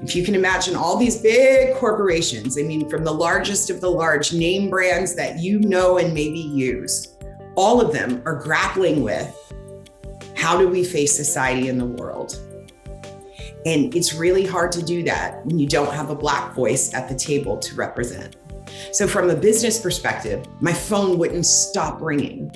If you can imagine all these big corporations, I mean, from the largest of the large name brands that you know and maybe use, all of them are grappling with how do we face society in the world? And it's really hard to do that when you don't have a Black voice at the table to represent. So from a business perspective, my phone wouldn't stop ringing.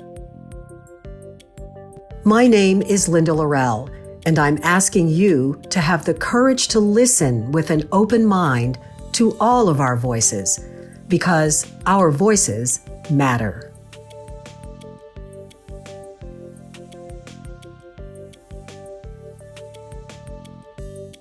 My name is Linda Lorelle, and I'm asking you to have the courage to listen with an open mind to all of our voices, because our voices matter.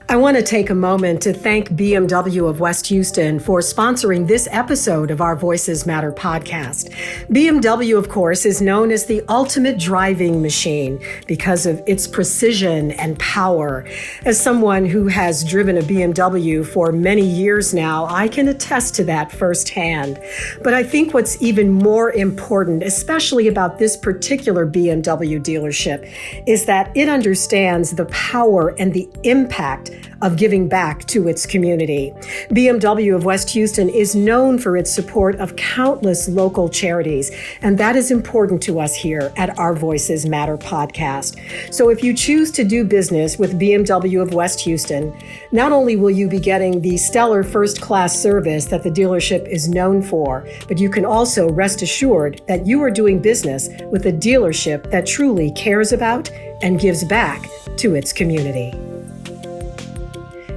I want to take a moment to thank BMW of West Houston for sponsoring this episode of our Voices Matter podcast. BMW, of course, is known as the ultimate driving machine because of its precision and power. As someone who has driven a BMW for many years now, I can attest to that firsthand. But I think what's even more important, especially about this particular BMW dealership, is that it understands the power and the impact of giving back to its community. BMW of West Houston is known for its support of countless local charities, and that is important to us here at our Voices Matter podcast. So if you choose to do business with BMW of West Houston, not only will you be getting the stellar first-class service that the dealership is known for, but you can also rest assured that you are doing business with a dealership that truly cares about and gives back to its community.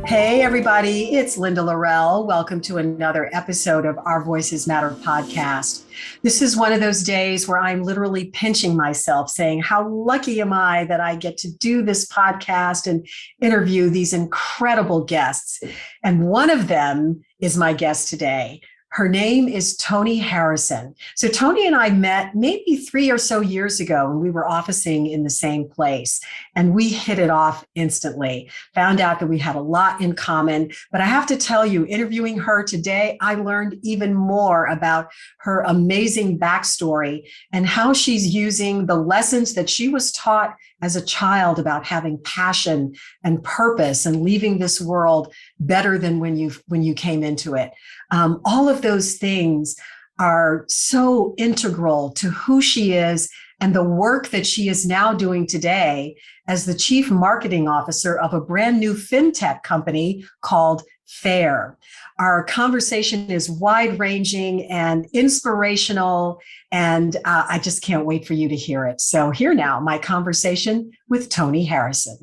Hey, everybody, it's Linda Lorelle. Welcome to another episode of our Voices Matter podcast. This is one of those days where I'm literally pinching myself saying, how lucky am I that I get to do this podcast and interview these incredible guests. And one of them is my guest today. Her name is Toni Harrison. So Toni and I met maybe 3 or so years ago when we were officing in the same place, and we hit it off instantly, found out that we had a lot in common. But I have to tell you, interviewing her today, I learned even more about her amazing backstory and how she's using the lessons that she was taught as a child about having passion and purpose and leaving this world better than when you came into it. All of those things are so integral to who she is and the work that she is now doing today as the chief marketing officer of a brand new fintech company called Fair. Our conversation is wide-ranging and inspirational, and I just can't wait for you to hear it. So here now, my conversation with Toni Harrison.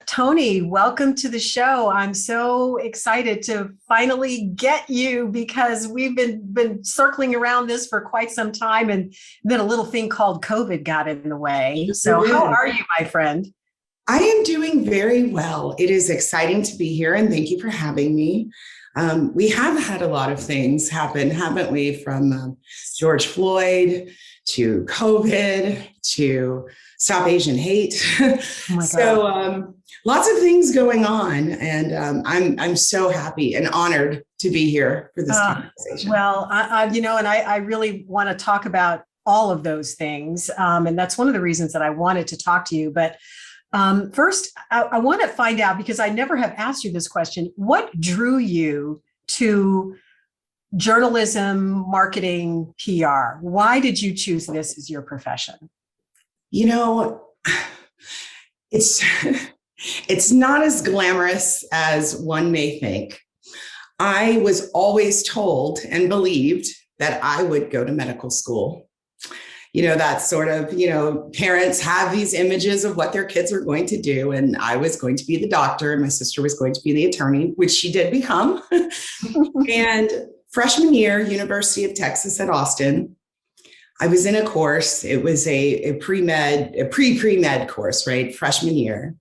Toni, welcome to the show. I'm so excited to finally get you because we've been circling around this for quite some time, and then a little thing called COVID got in the way. So how are you, my friend? I am doing very well. It is exciting to be here, and thank you for having me. We have had a lot of things happen, haven't we? From George Floyd to COVID to Stop Asian Hate. Oh my God. So lots of things going on, and I'm so happy and honored to be here for this conversation. Well, I really want to talk about all of those things, and that's one of the reasons that I wanted to talk to you. But first, I want to find out, because I never have asked you this question, what drew you to journalism, marketing, PR? Why did you choose this as your profession? You know, it's not as glamorous as one may think. I was always told and believed that I would go to medical school. You know, that sort of, parents have these images of what their kids are going to do. And I was going to be the doctor, and my sister was going to be the attorney, which she did become. And freshman year, University of Texas at Austin, I was in a course. It was a pre-med course, right? Freshman year.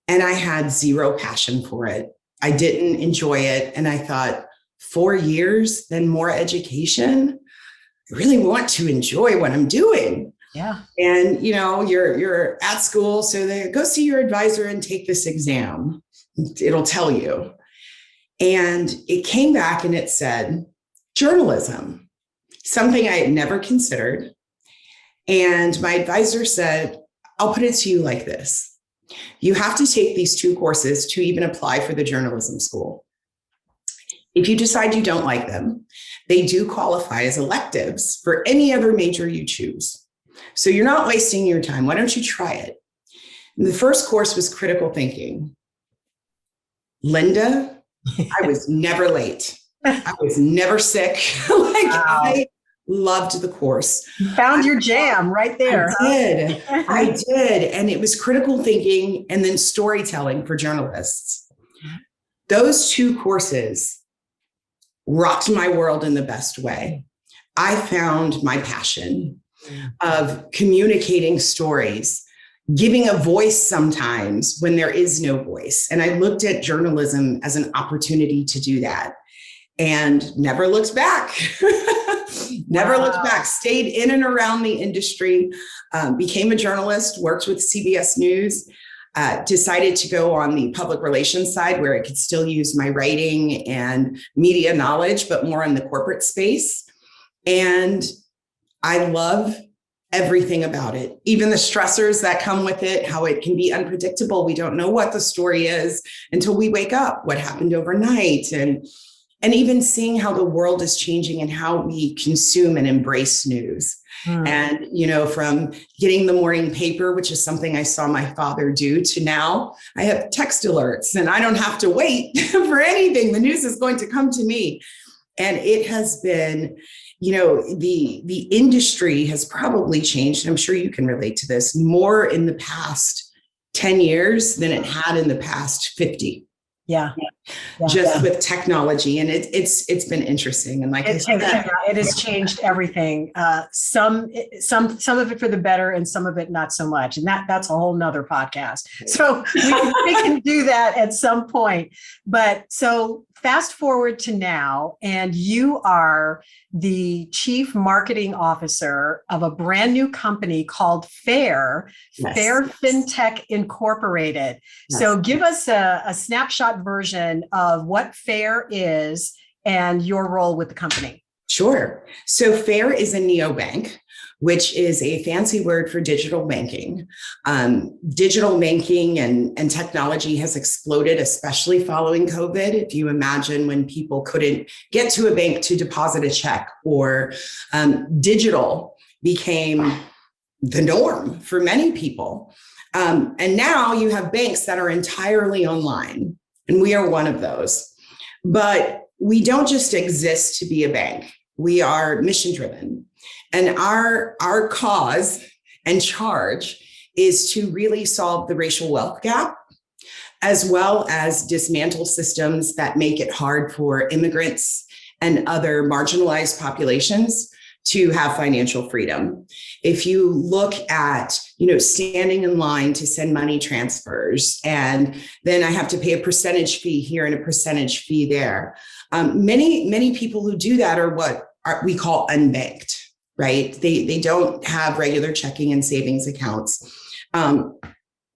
And I had zero passion for it. I didn't enjoy it. And I thought, 4 years, then more education. I really want to enjoy what I'm doing. Yeah. And, you're at school, so they go see your advisor and take this exam. It'll tell you. And it came back and it said, journalism, something I had never considered. And my advisor said, I'll put it to you like this. You have to take these 2 courses to even apply for the journalism school. If you decide you don't like them, they do qualify as electives for any other major you choose. So you're not wasting your time. Why don't you try it? And the first course was critical thinking. Linda, I was never late. I was never sick. Wow. I loved the course. You found your jam right there. I did. And it was critical thinking and then storytelling for journalists. Those 2 courses rocked my world in the best way. I found my passion of communicating stories, giving a voice sometimes when there is no voice. And I looked at journalism as an opportunity to do that and never looked back. Never looked back, stayed in and around the industry, became a journalist, worked with CBS News, decided to go on the public relations side where I could still use my writing and media knowledge, but more in the corporate space. And I love everything about it, even the stressors that come with it, how it can be unpredictable. We don't know what the story is until we wake up, what happened overnight, and even seeing how the world is changing and how we consume and embrace news. And, from getting the morning paper, which is something I saw my father do, to now I have text alerts and I don't have to wait for anything. The news is going to come to me. And it has been, the industry has probably changed. And I'm sure you can relate to this more in the past 10 years than it had in the past 50. Yeah. Just with technology. And it's been interesting. And like it has changed everything. Some of it for the better and some of it not so much. And that's a whole nother podcast. So we can do that at some point. But so fast forward to now, and you are the chief marketing officer of a brand new company called Fair Fintech Incorporated. Yes. So give us a snapshot version of what Fair is and your role with the company. Sure. So Fair is a neobank, which is a fancy word for digital banking. Digital banking and technology has exploded, especially following COVID. If you imagine when people couldn't get to a bank to deposit a check, or digital became the norm for many people. And now you have banks that are entirely online, and we are one of those. But we don't just exist to be a bank. We are mission driven. And our cause and charge is to really solve the racial wealth gap, as well as dismantle systems that make it hard for immigrants and other marginalized populations to have financial freedom. If you look at, standing in line to send money transfers, and then I have to pay a percentage fee here and a percentage fee there. Many people who do that are what we call unbanked, right? They don't have regular checking and savings accounts. And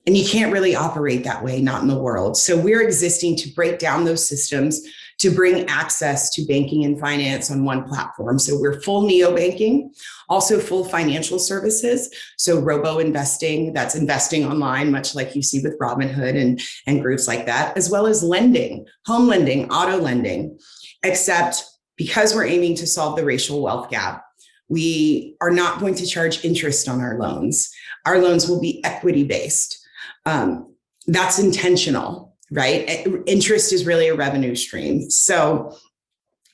you can't really operate that way, not in the world. So we're existing to break down those systems, to bring access to banking and finance on one platform. So we're full neobanking, also full financial services. So robo-investing, that's investing online, much like you see with Robinhood and groups like that, as well as lending, home lending, auto lending, except because we're aiming to solve the racial wealth gap, we are not going to charge interest on our loans. Our loans will be equity-based. That's intentional, right? Interest is really a revenue stream. So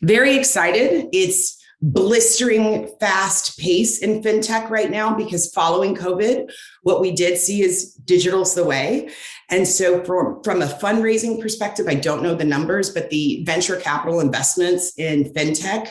very excited. It's blistering fast pace in fintech right now, because following COVID, what we did see is digital's the way. And so from a fundraising perspective, I don't know the numbers, but the venture capital investments in fintech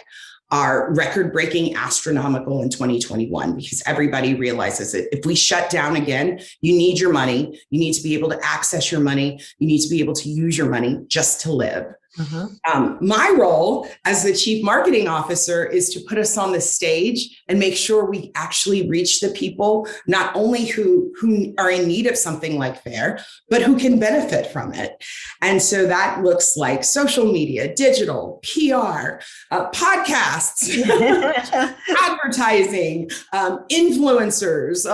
are record-breaking, astronomical in 2021, because everybody realizes that if we shut down again, you need your money. You need to be able to access your money. You need to be able to use your money just to live. Mhm. My role as the chief marketing officer is to put us on the stage and make sure we actually reach the people, not only who are in need of something like FAIR, but who can benefit from it. And so that looks like social media, digital, PR, podcasts, advertising, influencers,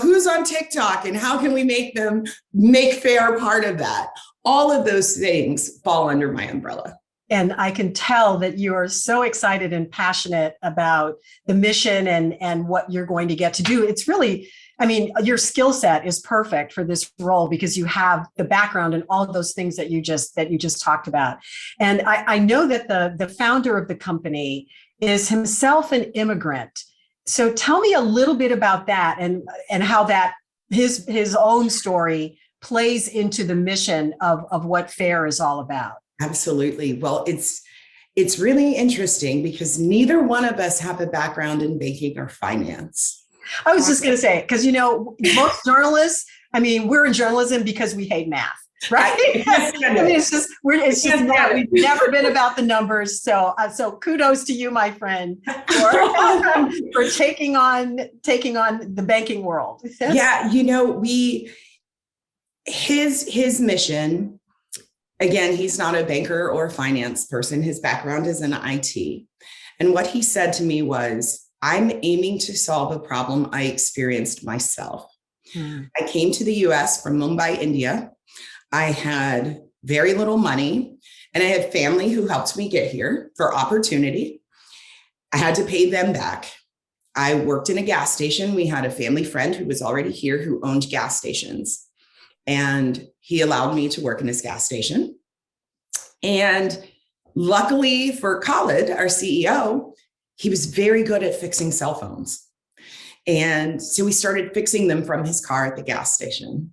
who's on TikTok and how can we make FAIR part of that? All of those things fall under my umbrella. And I can tell that you're so excited and passionate about the mission and what you're going to get to do. It's really, your skill set is perfect for this role because you have the background and all of those things that you just talked about. And I know that the founder of the company is himself an immigrant. So tell me a little bit about that and how that his own story plays into the mission of what FAIR is all about. Absolutely. Well, it's really interesting because neither one of us have a background in banking or finance. I was just going to say, because, most journalists, we're in journalism because we hate math, right? It's just that we've never been about the numbers. So kudos to you, my friend, for taking on the banking world. Yeah. His mission, again, he's not a banker or a finance person. His background is in IT. And what he said to me was, I'm aiming to solve a problem I experienced myself. I came to the US from Mumbai, India. I had very little money and I had family who helped me get here for opportunity. I had to pay them back. I worked in a gas station. We had a family friend who was already here who owned gas stations. And he allowed me to work in his gas station. And luckily for Khalid, our CEO, he was very good at fixing cell phones. And so we started fixing them from his car at the gas station.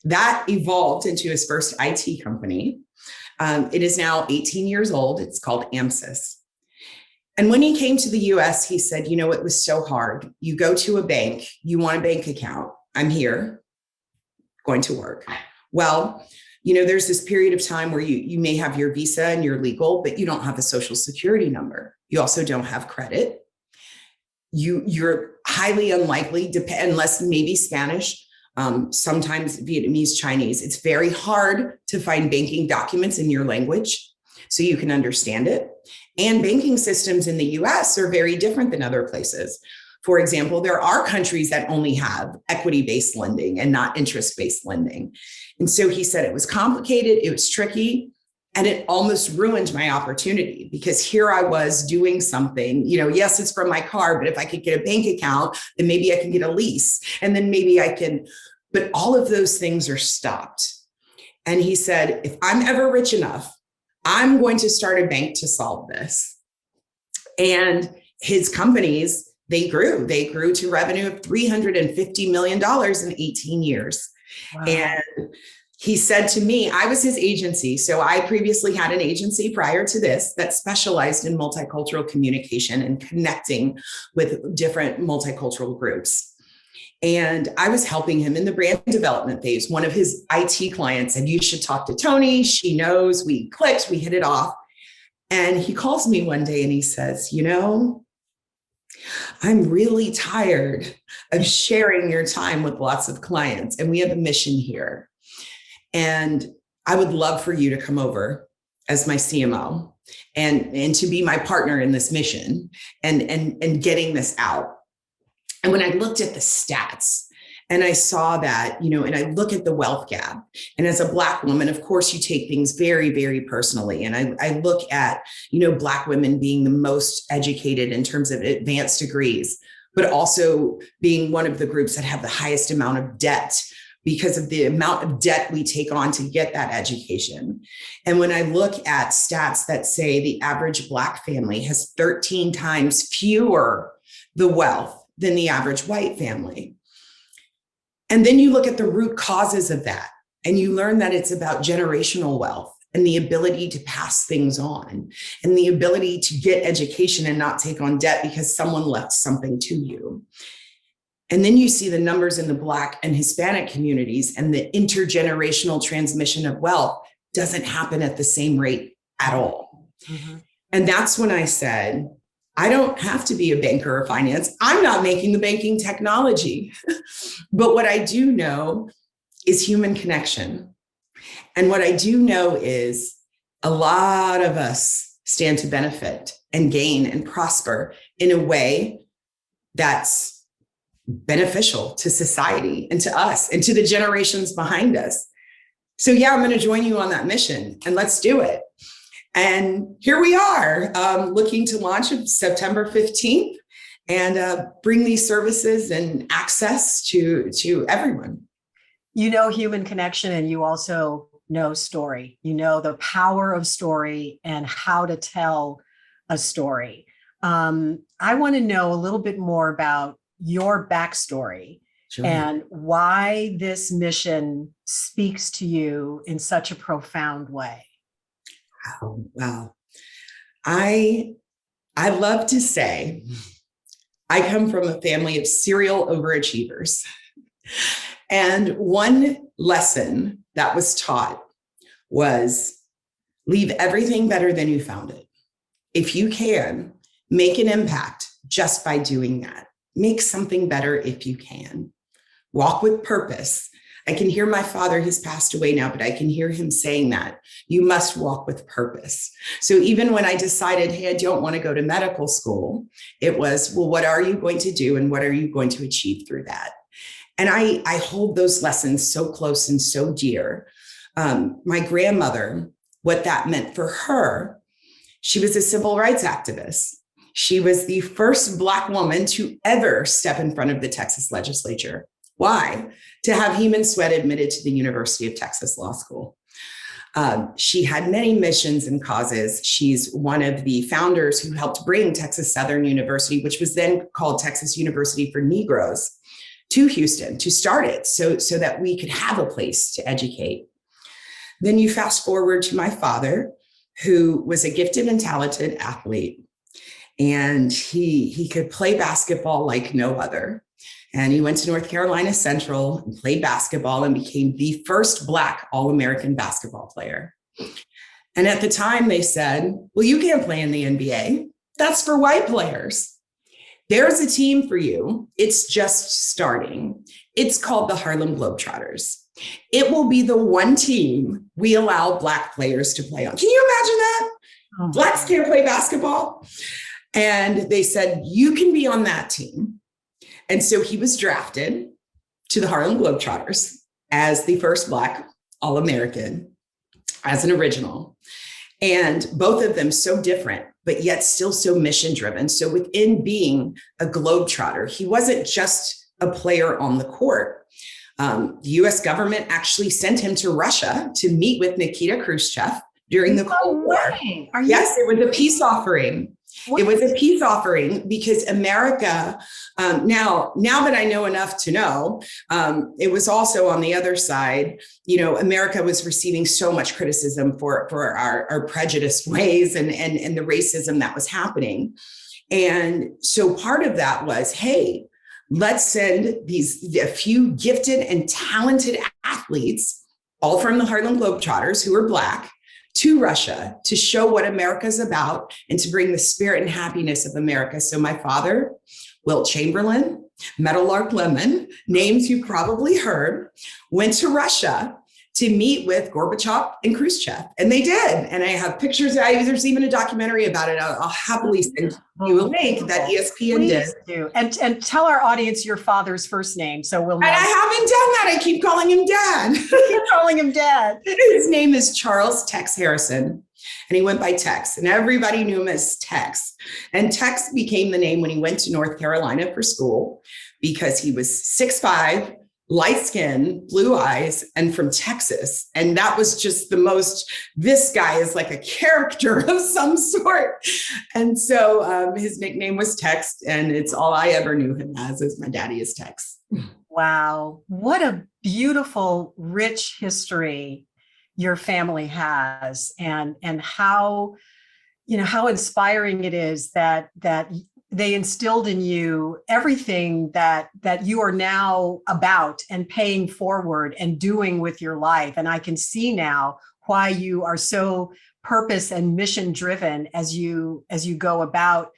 That evolved into his first IT company. It is now 18 years old. It's called AMSYS. And when he came to the US, he said, it was so hard. You go to a bank, you want a bank account. I'm here. Going to work. Well, there's this period of time where you may have your visa and you're legal, but you don't have a social security number. You also don't have credit. You're highly unlikely, unless maybe Spanish, sometimes Vietnamese, Chinese. It's very hard to find banking documents in your language so you can understand it. And banking systems in the US are very different than other places. For example, there are countries that only have equity-based lending and not interest-based lending. And so he said it was complicated, it was tricky, and it almost ruined my opportunity because here I was doing something, yes, it's from my car, but if I could get a bank account, then maybe I can get a lease. And then maybe I can, but all of those things are stopped. And he said, if I'm ever rich enough, I'm going to start a bank to solve this. And his companies, they grew to revenue of $350 million in 18 years. Wow. And he said to me, I was his agency. So I previously had an agency prior to this that specialized in multicultural communication and connecting with different multicultural groups. And I was helping him in the brand development phase. One of his IT clients said, you should talk to Toni. She knows. We clicked, we hit it off. And he calls me one day and he says, I'm really tired of sharing your time with lots of clients, and we have a mission here. And I would love for you to come over as my CMO and to be my partner in this mission and getting this out. And when I looked at the stats and I saw that, and I look at the wealth gap, and as a Black woman, of course, you take things very, very personally. And I look at, Black women being the most educated in terms of advanced degrees, but also being one of the groups that have the highest amount of debt because of the amount of debt we take on to get that education. And when I look at stats that say the average Black family has 13 times fewer the wealth than the average white family. And then you look at the root causes of that, and you learn that it's about generational wealth and the ability to pass things on and the ability to get education and not take on debt because someone left something to you. And then you see the numbers in the Black and Hispanic communities, and the intergenerational transmission of wealth doesn't happen at the same rate at all. Mm-hmm. And that's when I said, I don't have to be a banker or finance. I'm not making the banking technology. But what I do know is human connection. And what I do know is a lot of us stand to benefit and gain and prosper in a way that's beneficial to society and to us and to the generations behind us. So yeah, I'm going to join you on that mission, and let's do it. And here we are, looking to launch September 15th and bring these services and access to everyone. You know human connection, and you also know story. You know the power of story and how to tell a story. I want to know a little bit more about your backstory. Sure. And why this mission speaks to you in such a profound way. Wow. I love to say I come from a family of serial overachievers. And one lesson that was taught was leave everything better than you found it. If you can, make an impact just by doing that. Make something better if you can. Walk with purpose. I can hear my father, he's passed away now, but I can hear him saying that. You must walk with purpose. So even when I decided, hey, I don't want to go to medical school, it was, well, what are you going to do and what are you going to achieve through that? And I hold those lessons so close and so dear. My grandmother, what that meant for her, she was a civil rights activist. She was the first Black woman to ever step in front of the Texas legislature. Why? To have Heman Sweat admitted to the University of Texas Law School. She had many missions and causes. She's one of the founders who helped bring Texas Southern University, which was then called Texas University for Negroes, to Houston to start it so that we could have a place to educate. Then you fast forward to my father, who was a gifted and talented athlete. And he could play basketball like no other. And he went to North Carolina Central and played basketball and became the first Black All-American basketball player. And at the time they said, well, you can't play in the NBA. That's for white players. There's a team for you. It's just starting. It's called the Harlem Globetrotters. It will be the one team we allow Black players to play on. Can you imagine that? Oh, Blacks can't play basketball. And they said, you can be on that team. And so he was drafted to the Harlem Globetrotters as the first Black All-American, as an original. And both of them so different, but yet still so mission driven. So within being a Globetrotter, he wasn't just a player on the court. The US government actually sent him to Russia to meet with Nikita Khrushchev during the Cold War. Yes, it was a peace offering. What? It was a peace offering because America, now that I know enough to know, it was also on the other side, America was receiving so much criticism for our prejudiced ways and the racism that was happening. And so part of that was, hey, let's send a few gifted and talented athletes, all from the Harlem Globetrotters who are Black, to Russia to show what America's about and to bring the spirit and happiness of America. So my father, Wilt Chamberlain, Meadowlark Lemon, names you probably heard, went to Russia to meet with Gorbachev and Khrushchev. And they did. And I have pictures. There's even a documentary about it. I'll happily send you a link that ESPN did. Do. And tell our audience your father's first name. So we'll know. And I haven't done that. I keep calling him Dad. Keep calling him Dad. His name is Charles Tex Harrison. And he went by Tex. And everybody knew him as Tex. And Tex became the name when he went to North Carolina for school because he was 6'5", light skin, blue eyes, and from Texas. And that was just this guy is like a character of some sort. And so his nickname was Tex, and it's all I ever knew him as my daddy is Tex. Wow. What a beautiful, rich history your family has, and how inspiring it is that they instilled in you everything that you are now about and paying forward and doing with your life. And I can see now why you are so purpose and mission driven as you go about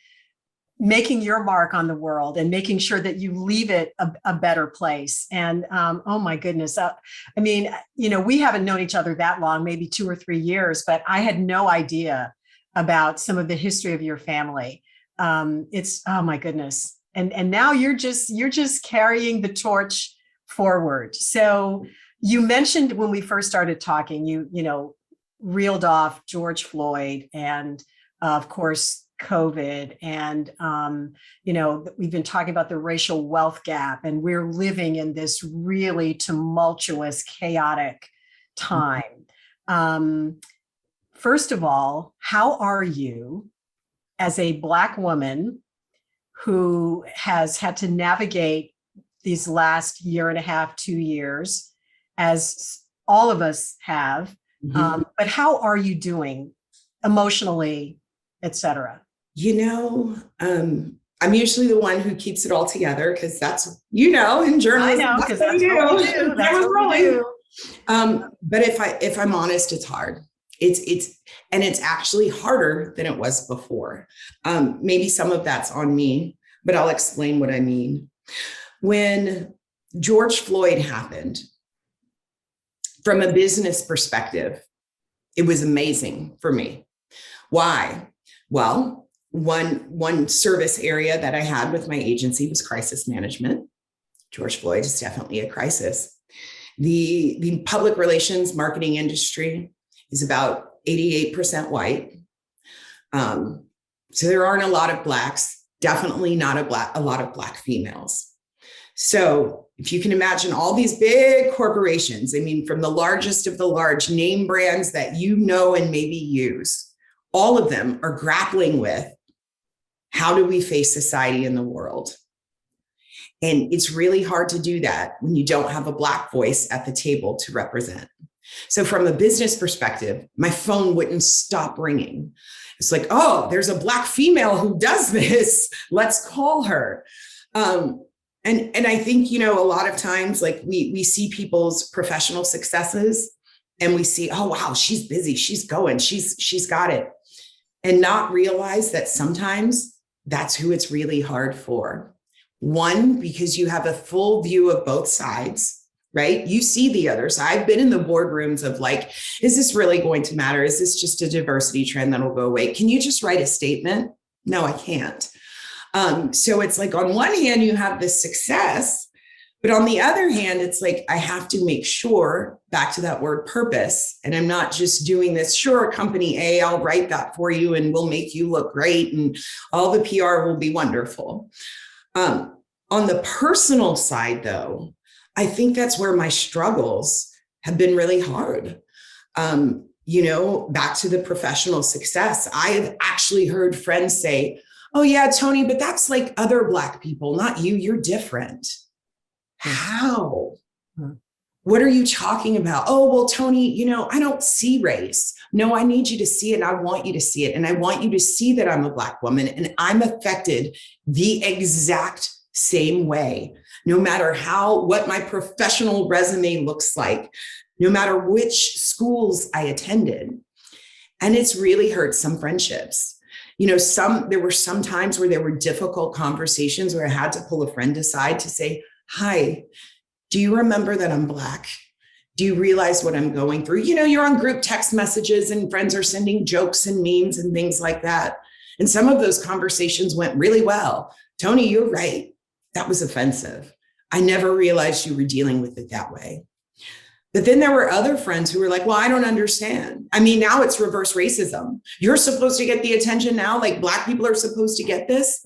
making your mark on the world and making sure that you leave it a better place. And oh my goodness, I mean, we haven't known each other that long, maybe 2 or 3 years, but I had no idea about some of the history of your family. It's, oh my goodness. And now you're just carrying the torch forward. So you mentioned when we first started talking, you reeled off George Floyd and of course, COVID. And, we've been talking about the racial wealth gap, and we're living in this really tumultuous, chaotic time. First of all, how are you as a Black woman who has had to navigate these last year and a half, 2 years, as all of us have? But how are you doing emotionally, et cetera? I'm usually the one who keeps it all together because that's, in journalism. I know, because that's what we do. That's what we do. But if I'm honest, it's hard. It's actually harder than it was before. Maybe some of that's on me, but I'll explain what I mean. When George Floyd happened, from a business perspective, it was amazing for me. Why? Well, one service area that I had with my agency was crisis management. George Floyd is definitely a crisis. The public relations marketing industry is about 88% white. So there aren't a lot of Blacks, definitely not a lot of Black females. So if you can imagine all these big corporations, from the largest of the large name brands that and maybe use, all of them are grappling with, how do we face society in the world? And it's really hard to do that when you don't have a Black voice at the table to represent. So from a business perspective, my phone wouldn't stop ringing. It's like, oh, there's a Black female who does this. Let's call her. And I think, a lot of times, like we see people's professional successes and we see, oh, wow, she's busy. She's going, she's got it. And not realize that sometimes that's who it's really hard for. One, because you have a full view of both sides, right? You see the other side. I've been in the boardrooms of like, is this really going to matter? Is this just a diversity trend that'll go away? Can you just write a statement? No, I can't. So it's like, on one hand, you have this success, but on the other hand, it's like, I have to make sure, back to that word purpose, and I'm not just doing this, sure, company A, I'll write that for you and we'll make you look great and all the PR will be wonderful. On the personal side, though, I think that's where my struggles have been really hard. Back to the professional success, I've actually heard friends say, oh yeah, Toni, but that's like other Black people, not you, you're different. How? What are you talking about? Oh, well, Toni, I don't see race. No, I need you to see it. And I want you to see it. And I want you to see that I'm a Black woman and I'm affected the exact same way, no matter what my professional resume looks like, no matter which schools I attended. And it's really hurt some friendships. There were some times where there were difficult conversations where I had to pull a friend aside to say, hi, do you remember that I'm Black? Do you realize what I'm going through? You're on group text messages and friends are sending jokes and memes and things like that. And some of those conversations went really well. Toni, you're right. That was offensive. I never realized you were dealing with it that way. But then there were other friends who were like, well, I don't understand. Now it's reverse racism. You're supposed to get the attention now, like Black people are supposed to get this.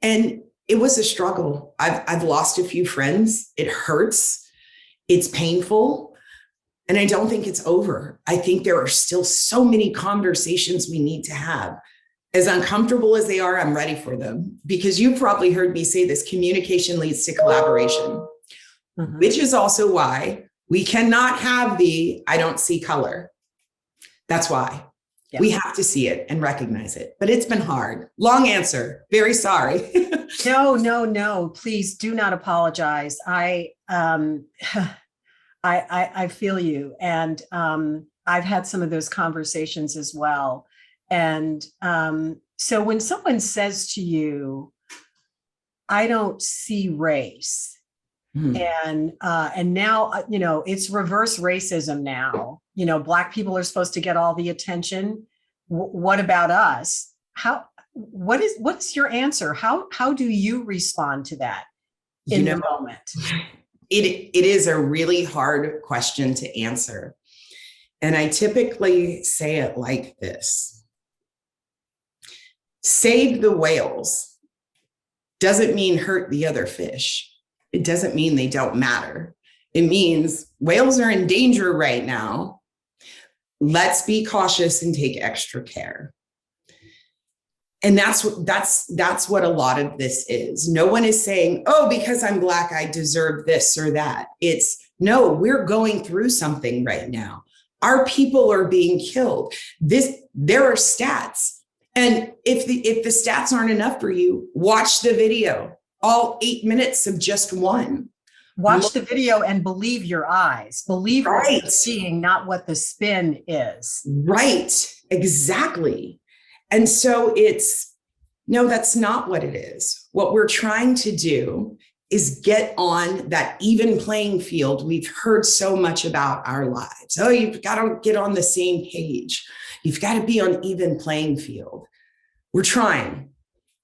And it was a struggle. I've lost a few friends. It hurts. It's painful. And I don't think it's over. I think there are still so many conversations we need to have. As uncomfortable as they are, I'm ready for them. Because you've probably heard me say this, communication leads to collaboration, which is also why we cannot have I don't see color. That's why. Yeah. We have to see it and recognize it, but it's been hard. Long answer. Very sorry. No. Please do not apologize. I feel you. And I've had some of those conversations as well. And so when someone says to you, I don't see race, and now, it's reverse racism now. Black people are supposed to get all the attention. What about us? What's your answer? How do you respond to that in the moment? It is a really hard question to answer. And I typically say it like this: save the whales doesn't mean hurt the other fish. It doesn't mean they don't matter. It means whales are in danger right now. Let's be cautious and take extra care. And that's what a lot of this is. No one is saying, oh, because I'm Black, I deserve this or that. It's no, we're going through something right now. Our people are being killed. There are stats. And if the stats aren't enough for you, watch the video. All 8 minutes of just one. Watch the video and believe your eyes. Believe what you're seeing, not what the spin is. Right, exactly. And so no, that's not what it is. What we're trying to do is get on that even playing field we've heard so much about our lives. Oh, you've got to get on the same page. You've got to be on even playing field. We're trying.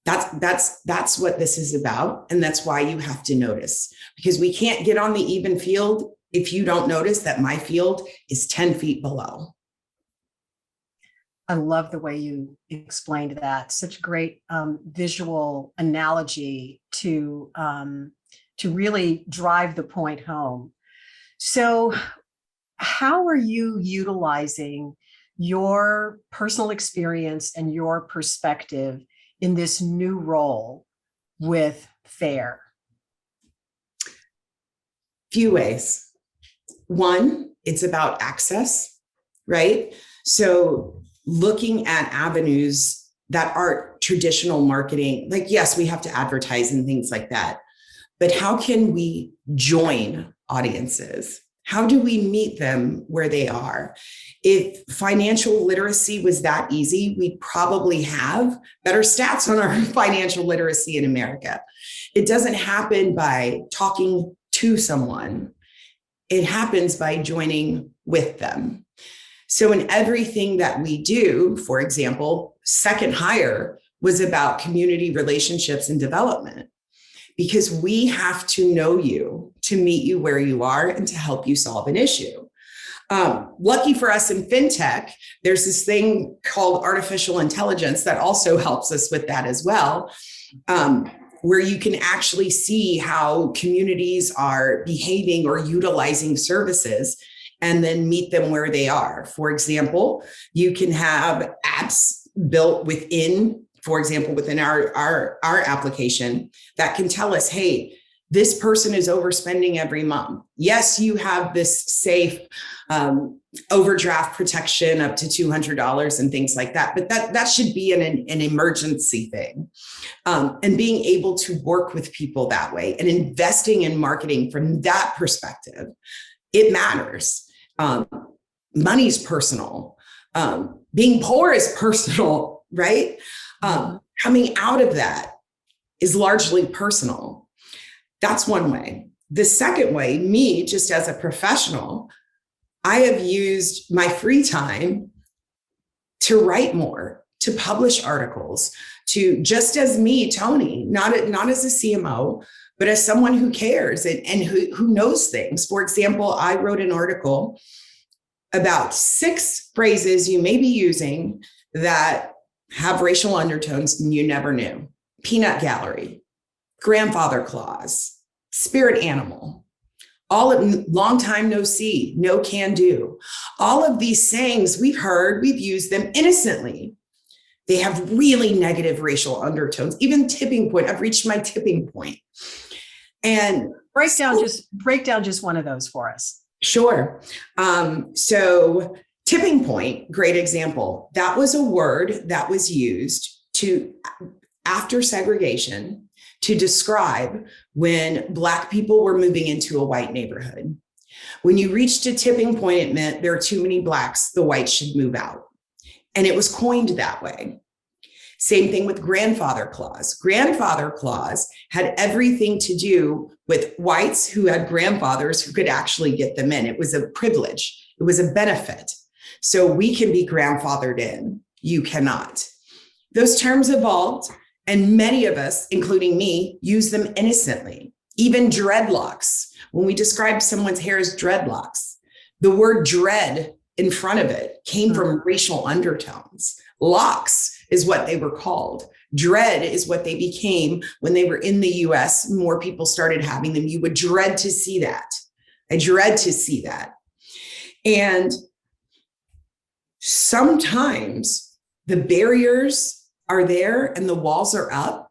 That's what this is about. And that's why you have to notice, because we can't get on the even field if you don't notice that my field is 10 feet below. I love the way you explained that. Such a great visual analogy to really drive the point home. So how are you utilizing your personal experience and your perspective in this new role with FAIR? Few ways. One, it's about access, right? So looking at avenues that aren't traditional marketing, like, yes, we have to advertise and things like that, but how can we join audiences? How do we meet them where they are? If financial literacy was that easy, we'd probably have better stats on our financial literacy in America. It doesn't happen by talking to someone. It happens by joining with them. So in everything that we do, for example, Second Hire was about community relationships and development, because we have to know you to meet you where you are and to help you solve an issue. Lucky for us in fintech, there's this thing called artificial intelligence that also helps us with that as well, where you can actually see how communities are behaving or utilizing services and then meet them where they are. For example, you can have apps built within, for example, within our application that can tell us, hey, this person is overspending every month. Yes, you have this safe overdraft protection up to $200 and things like that, but that should be an emergency thing. And being able to work with people that way and investing in marketing from that perspective, it matters. Money's personal. Being poor is personal, right? Coming out of that is largely personal. That's one way. The second way, me, just as a professional, I have used my free time to write more, to publish articles, to just as me, Toni, not as a CMO, but as someone who cares and who knows things. For example, I wrote an article about 6 phrases you may be using that have racial undertones and you never knew. Peanut gallery, grandfather clause, spirit animal, all of long time no see, no can do. All of these sayings we've heard, we've used them innocently. They have really negative racial undertones, even tipping point. I've reached my tipping point. And break down just one of those for us. Sure. So tipping point, great example. That was a word that was used after segregation to describe when Black people were moving into a white neighborhood. When you reached a tipping point, it meant there are too many Blacks, the whites should move out. And it was coined that way. Same thing with grandfather clause. Grandfather clause had everything to do with whites who had grandfathers who could actually get them in. It was a privilege. It was a benefit. So we can be grandfathered in. You cannot. Those terms evolved, and many of us, including me, use them innocently. Even dreadlocks. When we describe someone's hair as dreadlocks, the word dread in front of it came from racial undertones. Locks is what they were called. Dread is what they became when they were in the US. More people started having them. You would dread to see that. I dread to see that. And sometimes the barriers are there and the walls are up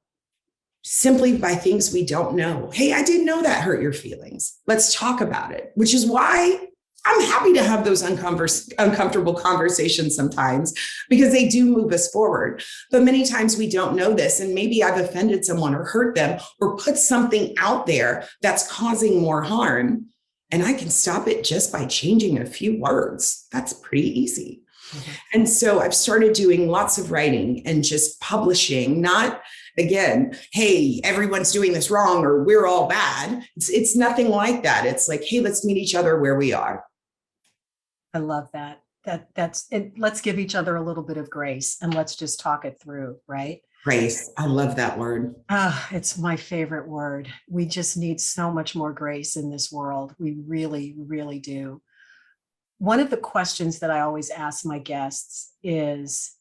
simply by things we don't know. Hey, I didn't know that hurt your feelings. Let's talk about it, which is why I'm happy to have those uncomfortable conversations sometimes, because they do move us forward. But many times we don't know this, and maybe I've offended someone or hurt them or put something out there that's causing more harm. And I can stop it just by changing a few words. That's pretty easy. Mm-hmm. And so I've started doing lots of writing and just publishing, not again, hey, everyone's doing this wrong or we're all bad. It's nothing like that. It's like, hey, let's meet each other where we are. I love that. That's it. Let's give each other a little bit of grace and let's just talk it through, right? Grace. I love that word. It's my favorite word. We just need so much more grace in this world. We really, really do. One of the questions that I always ask my guests is,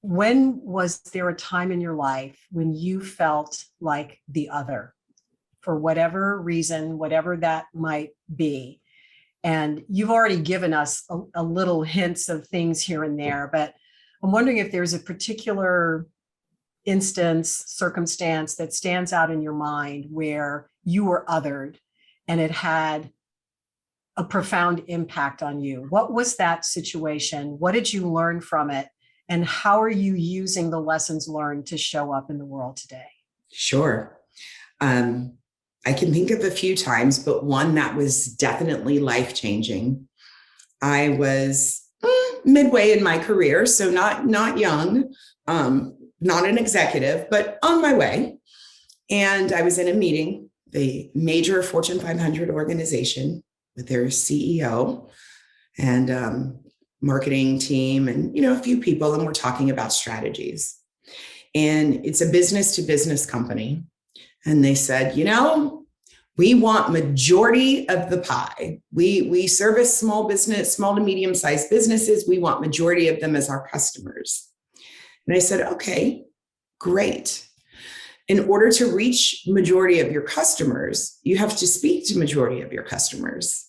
when was there a time in your life when you felt like the other, for whatever reason, whatever that might be? And you've already given us a little hints of things here and there, but I'm wondering if there's a particular instance, circumstance that stands out in your mind where you were othered and it had a profound impact on you. What was that situation? What did you learn from it? And how are you using the lessons learned to show up in the world today? Sure. I can think of a few times, but one that was definitely life-changing. I was midway in my career, so not young, not an executive, but on my way. And I was in a meeting, the major Fortune 500 organization with their CEO and marketing team and, a few people, and we're talking about strategies. And it's a business to business company. And they said, we want majority of the pie. We service small to medium-sized businesses. We want majority of them as our customers. And I said, okay, great. In order to reach majority of your customers, you have to speak to majority of your customers.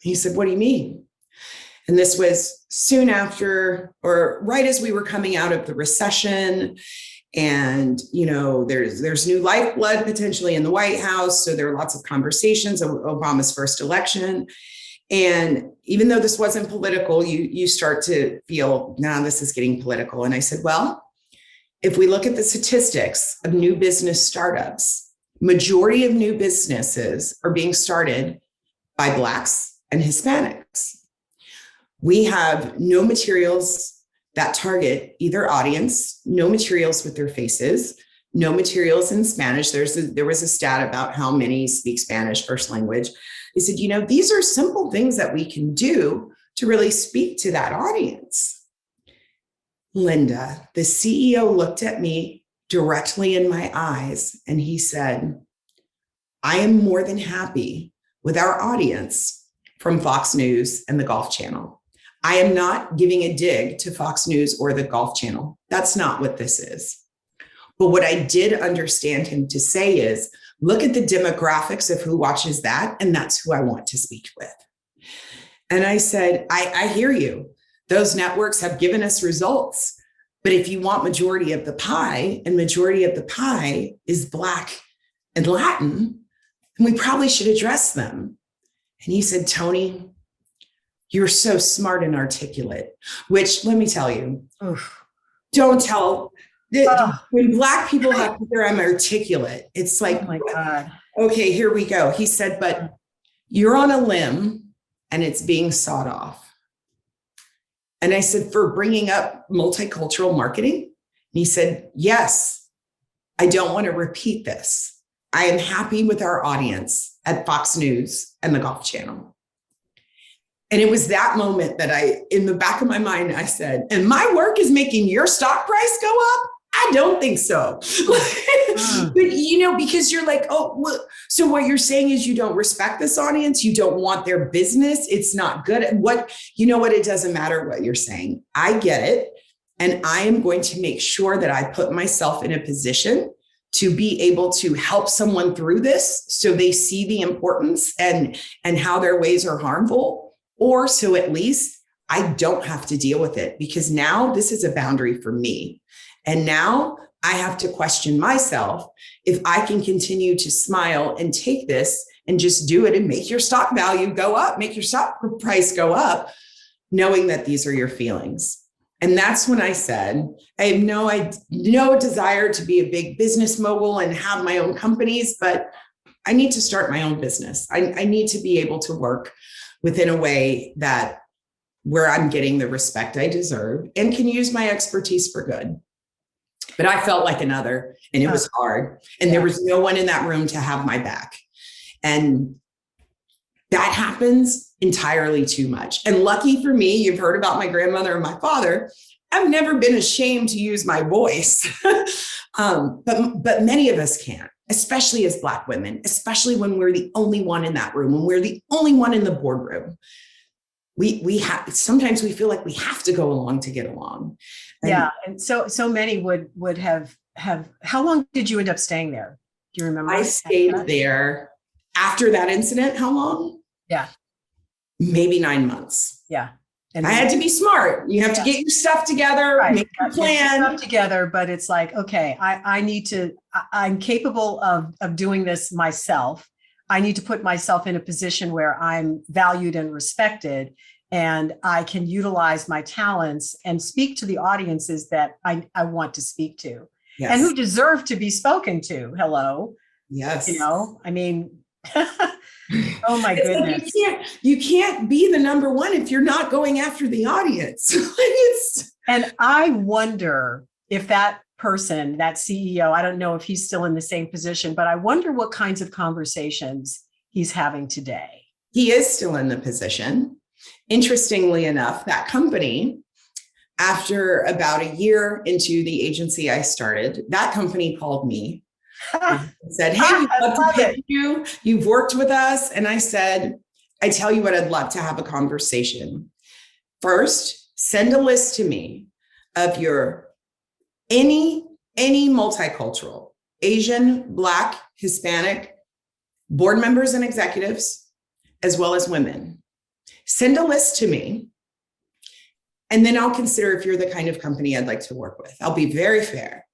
He said, what do you mean? And this was soon after, or right as we were coming out of the recession. And, there's new lifeblood potentially in the White House. So there are lots of conversations of Obama's first election. And even though this wasn't political, you start to feel, this is getting political. And I said, well, if we look at the statistics of new business startups, majority of new businesses are being started by Blacks and Hispanics. We have no materials that target either audience, no materials with their faces, no materials in Spanish. There was a stat about how many speak Spanish first language. They said, these are simple things that we can do to really speak to that audience. Linda, the CEO, looked at me directly in my eyes and he said, I am more than happy with our audience from Fox News and the Golf Channel. I am not giving a dig to Fox News or the Golf Channel. That's not what this is. But what I did understand him to say is, look at the demographics of who watches that, and that's who I want to speak with. And I said, I hear you. Those networks have given us results. But if you want majority of the pie, and majority of the pie is Black and Latin, then we probably should address them. And he said, Toni, you're so smart and articulate, which let me tell you, don't tell. When Black people have to hear I'm articulate, it's like, oh my God. Okay, here we go. He said, but you're on a limb and it's being sawed off. And I said, for bringing up multicultural marketing? And he said, yes, I don't want to repeat this. I am happy with our audience at Fox News and the Golf Channel. And it was that moment that in the back of my mind, I said, and my work is making your stock price go up? I don't think so. But, because you're like, oh, well, so what you're saying is you don't respect this audience. You don't want their business. It's not good. It doesn't matter what you're saying. I get it. And I am going to make sure that I put myself in a position to be able to help someone through this so they see the importance and how their ways are harmful, or so at least I don't have to deal with it, because now this is a boundary for me. And now I have to question myself if I can continue to smile and take this and just do it and make your stock value go up, make your stock price go up, knowing that these are your feelings. And that's when I said, I have no desire to be a big business mogul and have my own companies, but I need to start my own business. I need to be able to work within a way that where I'm getting the respect I deserve and can use my expertise for good. But I felt like another, and it was hard. And there was no one in that room to have my back. And that happens entirely too much. And lucky for me, you've heard about my grandmother and my father. I've never been ashamed to use my voice. But many of us can't, especially as Black women, especially when we're the only one in that room, when we're the only one in the boardroom. Sometimes we feel like we have to go along to get along. And so many would have. How long did you end up staying there? Do you remember? I stayed there after that incident. How long? Yeah. Maybe 9 months. Yeah. And I had to be smart. You have to get your stuff together, make a plan. Get your stuff together, but it's like, okay, I'm capable of doing this myself. I need to put myself in a position where I'm valued and respected, and I can utilize my talents and speak to the audiences that I want to speak to, and who deserve to be spoken to. Hello. Yes. Oh my goodness. You can't be the number one if you're not going after the audience. And I wonder if that person, that CEO, I don't know if he's still in the same position, but I wonder what kinds of conversations he's having today. He is still in the position. Interestingly enough, that company, after about a year into the agency I started, that company called me and said, hey, we'd love to pick you. You've worked with us. And I said, I tell you what, I'd love to have a conversation. First, send a list to me of your any multicultural, Asian, Black, Hispanic, board members and executives, as well as women. Send a list to me, and then I'll consider if you're the kind of company I'd like to work with. I'll be very fair.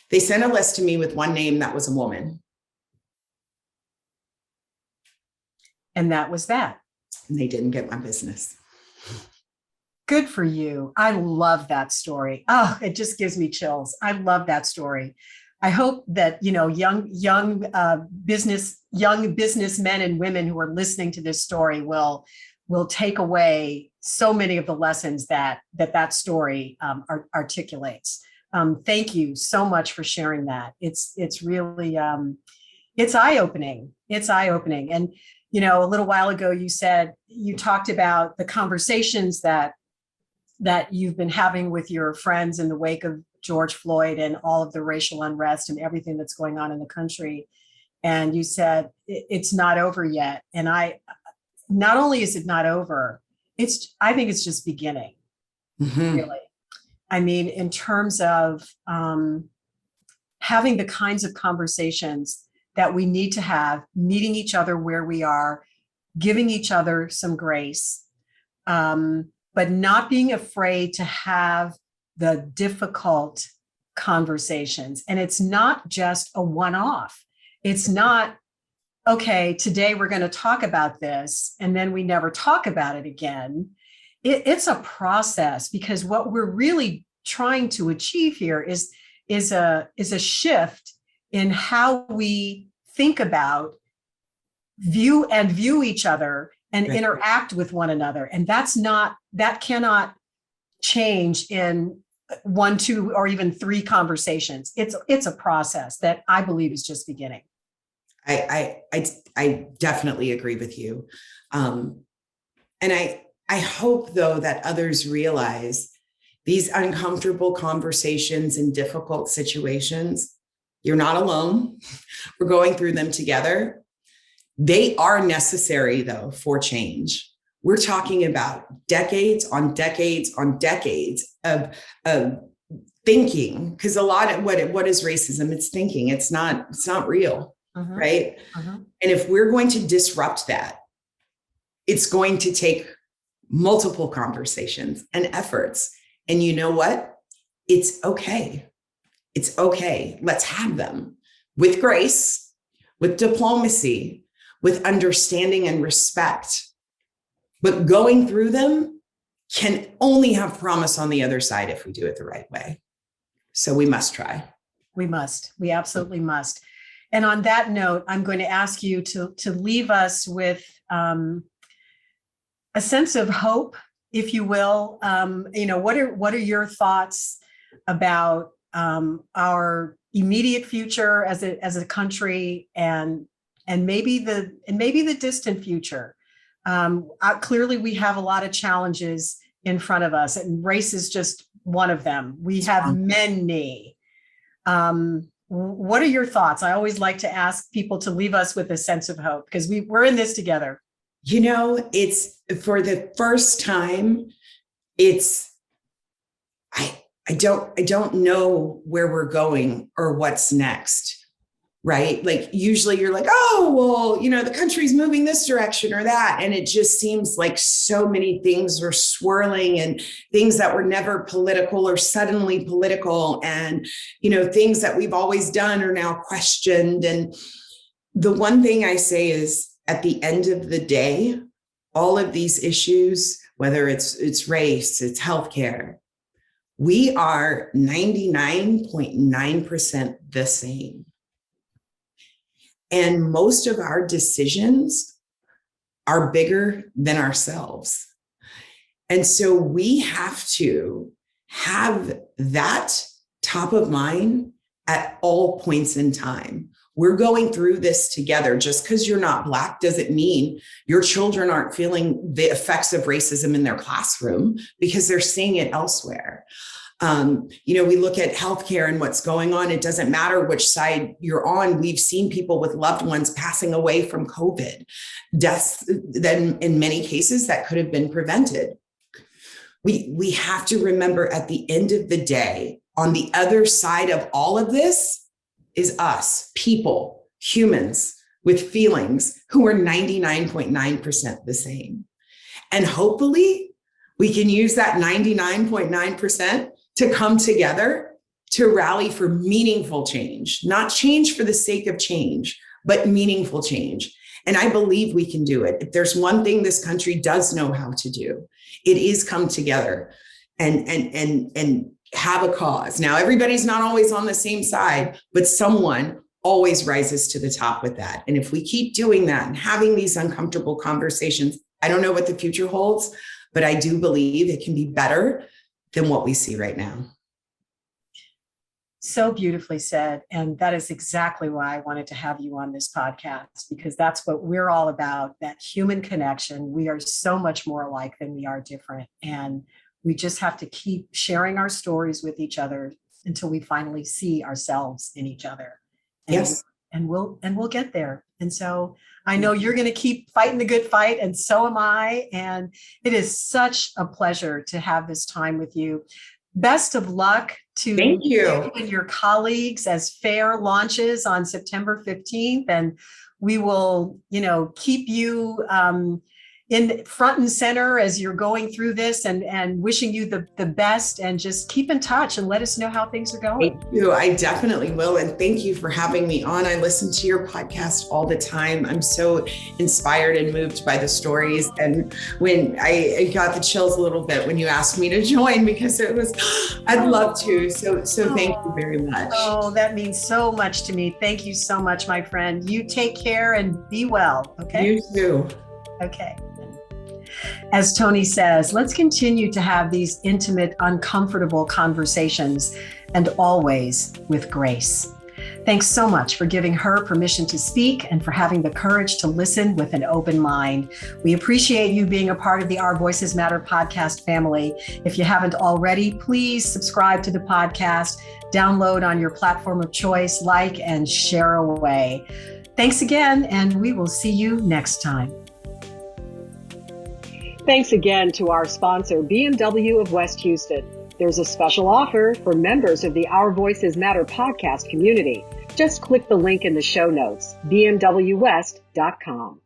They sent a list to me with one name that was a woman. And that was that. And they didn't get my business. Good for you. I love that story. Oh, it just gives me chills. I love that story. I hope that, young businessmen and women who are listening to this story will take away so many of the lessons that story articulates. Thank you so much for sharing that. It's really, it's eye-opening. It's eye-opening. And, a little while ago, you talked about the conversations that you've been having with your friends in the wake of George Floyd and all of the racial unrest and everything that's going on in the country. And you said, it's not over yet. And not only is it not over, I think it's just beginning, really. I mean, in terms of having the kinds of conversations that we need to have, meeting each other where we are, giving each other some grace, but not being afraid to have the difficult conversations. And it's not just a one-off. It's not, okay, today we're going to talk about this, and then we never talk about it again. It's a process, because what we're really trying to achieve here is a shift in how we think about view each other and Right. interact with one another. And that cannot change in 1, 2, or even 3 conversations. It's a process that I believe is just beginning. I definitely agree with you. And I hope, though, that others realize these uncomfortable conversations in difficult situations, you're not alone. We're going through them together. They are necessary, though, for change. We're talking about decades on decades on decades of thinking, because a lot of what is racism? It's thinking. It's not real, right? And if we're going to disrupt that, it's going to take multiple conversations and efforts. And you know what? It's okay. It's okay. Let's have them with grace, with diplomacy, with understanding and respect. But going through them can only have promise on the other side if we do it the right way. So we must try. We must. We absolutely must. And on that note, I'm going to ask you to leave us with a sense of hope, if you will. What are your thoughts about our immediate future as a country, and maybe the distant future? Clearly, we have a lot of challenges in front of us, and race is just one of them. We have many. What are your thoughts? I always like to ask people to leave us with a sense of hope, because we're in this together. It's for the first time. I don't know where we're going or what's next, right? Like usually you're like, oh, well, the country's moving this direction or that. And it just seems like so many things are swirling, and things that were never political or suddenly political. And, things that we've always done are now questioned. And the one thing I say is, at the end of the day, all of these issues, whether it's race, it's healthcare, we are 99.9% the same. And most of our decisions are bigger than ourselves. And so we have to have that top of mind at all points in time. We're going through this together. Just because you're not Black doesn't mean your children aren't feeling the effects of racism in their classroom, because they're seeing it elsewhere. We look at healthcare and what's going on. It doesn't matter which side you're on. We've seen people with loved ones passing away from COVID, deaths then in many cases that could have been prevented. We have to remember, at the end of the day, on the other side of all of this is us, people, humans with feelings, who are 99.9% the same. And hopefully we can use that 99.9% to come together to rally for meaningful change, not change for the sake of change, but meaningful change. And I believe we can do it. If there's one thing this country does know how to do, it is come together and have a cause. Now, everybody's not always on the same side, but someone always rises to the top with that. And if we keep doing that and having these uncomfortable conversations, I don't know what the future holds, but I do believe it can be better than what we see right now. So beautifully said. And that is exactly why I wanted to have you on this podcast, because that's what we're all about, that human connection. We are so much more alike than we are different. And we just have to keep sharing our stories with each other until we finally see ourselves in each other. And, yes. And we'll get there. And so I know you're going to keep fighting the good fight, and so am I. And it is such a pleasure to have this time with you. Best of luck to you and your colleagues as FAIR launches on September 15th. And we will, keep you in front and center as you're going through this, and wishing you the best, and just keep in touch and let us know how things are going. Thank you. I definitely will. And thank you for having me on. I listen to your podcast all the time. I'm so inspired and moved by the stories. And when I got the chills a little bit when you asked me to join, because it was, I'd love to. So thank you very much. Oh, that means so much to me. Thank you so much, my friend. You take care and be well. Okay. You too. Okay. As Toni says, let's continue to have these intimate, uncomfortable conversations, and always with grace. Thanks so much for giving her permission to speak and for having the courage to listen with an open mind. We appreciate you being a part of the Our Voices Matter podcast family. If you haven't already, please subscribe to the podcast, download on your platform of choice, like and share away. Thanks again, and we will see you next time. Thanks again to our sponsor, BMW of West Houston. There's a special offer for members of the Our Voices Matter podcast community. Just click the link in the show notes, bmwwest.com.